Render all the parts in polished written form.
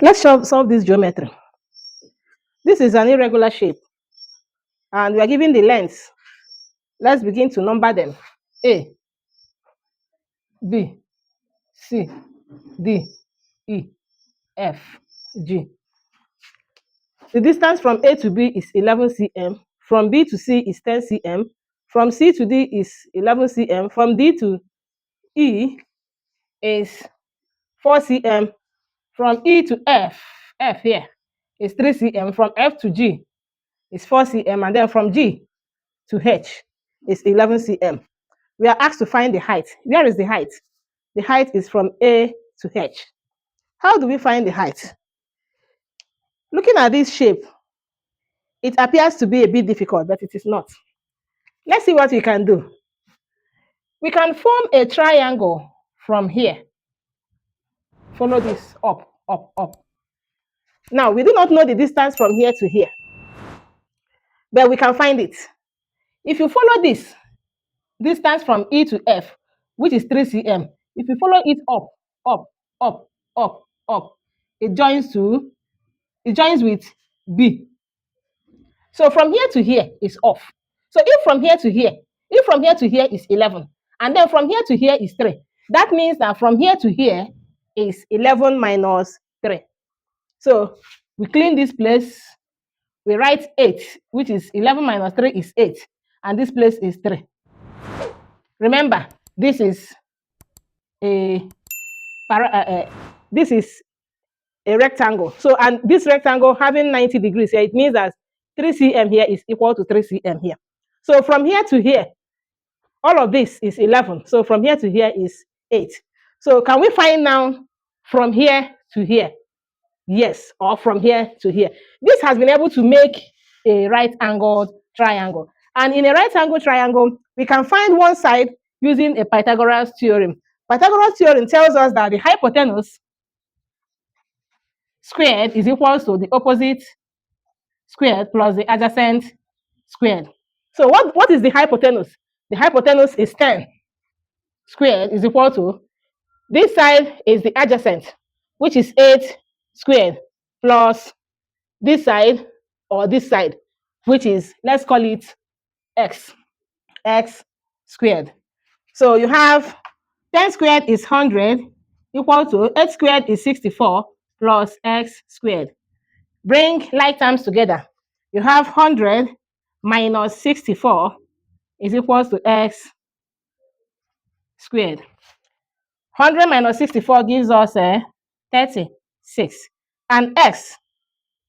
Let's solve this geometry. This is an irregular shape, and we are given the lengths. Let's begin to number them. A, B, C, D, E, F, G. The distance from A to B is 11 cm. From B to C is 10 cm. From C to D is 11 cm. From D to E is 4 cm. From E to F here is 3 cm. From F to G is 4 cm. And then from G to H is 11 cm. We are asked to find the height. Where is the height? The height is from A to H. How do we find the height? Looking at this shape, it appears to be a bit difficult, but it is not. Let's see what we can do. We can form a triangle from here. Follow this up, up, up. Now, we do not know the distance from here to here, but we can find it. If you follow this distance from E to F, which is 3 cm, if you follow it up, up, up, up, up, it joins with B. So from here to here is off. So if from here to here is 11, and then from here to here is 3, that means that from here to here is 11 minus 3. So we clean this place, we write 8, which is 11 minus 3 is 8, and this place is 3. Remember, this is a rectangle. So, and this rectangle having 90 degrees here, it means that 3 cm here is equal to 3 cm here. So from here to here, all of this is 11. So from here to here is 8. So can we find now from here to here? Yes, or from here to here. This has been able to make a right-angled triangle. And in a right-angled triangle, we can find one side using a Pythagorean theorem. Pythagorean theorem tells us that the hypotenuse squared is equal to the opposite squared plus the adjacent squared. So what is the hypotenuse? The hypotenuse is 10 squared is equal to, this side is the adjacent, which is 8 squared plus this side or this side, which is, let's call it x squared. So you have 10 squared is 100 equal to 8 squared is 64 plus x squared. Bring like terms together. You have 100 minus 64 is equal to x squared. 100 minus 64 gives us 36. And x,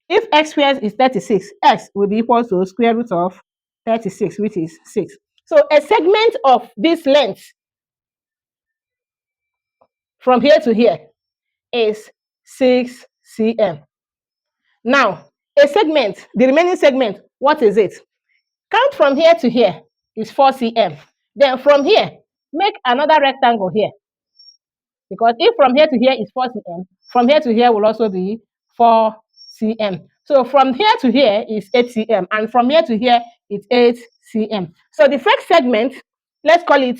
if x squared is 36, x will be equal to square root of 36, which is 6. So a segment of this length from here to here is 6 cm. Now, a segment, the remaining segment, what is it? Count from here to here is 4 cm. Then from here, make another rectangle here. Because if from here to here is 4 cm, from here to here will also be 4 cm. So from here to here is 8 cm, and from here to here is 8 cm. So the first segment, let's call it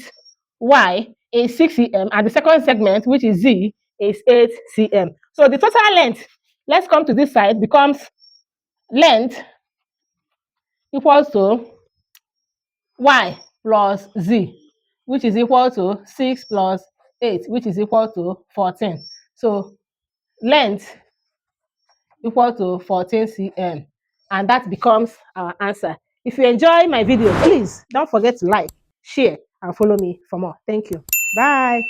y, is 6 cm, and the second segment, which is z, is 8 cm. So the total length, let's come to this side, becomes length equals to y plus z, which is equal to 6 plus 8, which is equal to 14. So length equal to 14 cm, and that becomes our answer. If you enjoy my video, please don't forget to like, share, and follow me for more. Thank you. Bye.